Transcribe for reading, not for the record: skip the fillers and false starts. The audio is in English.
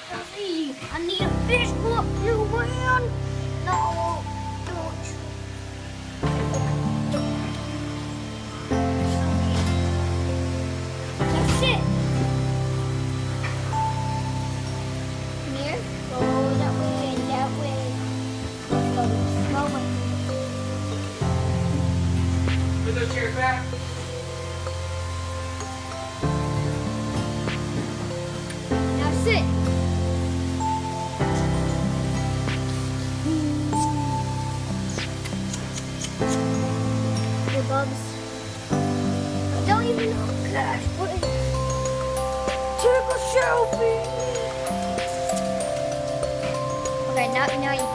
Jesse, I need a fish book, you man. No, don't you. That's it. Come here. Go that way and that way. Go slow way. Put those chairs back. Now sit. Hey, Bubs. I don't even know cash, but take a selfie. Okay, now you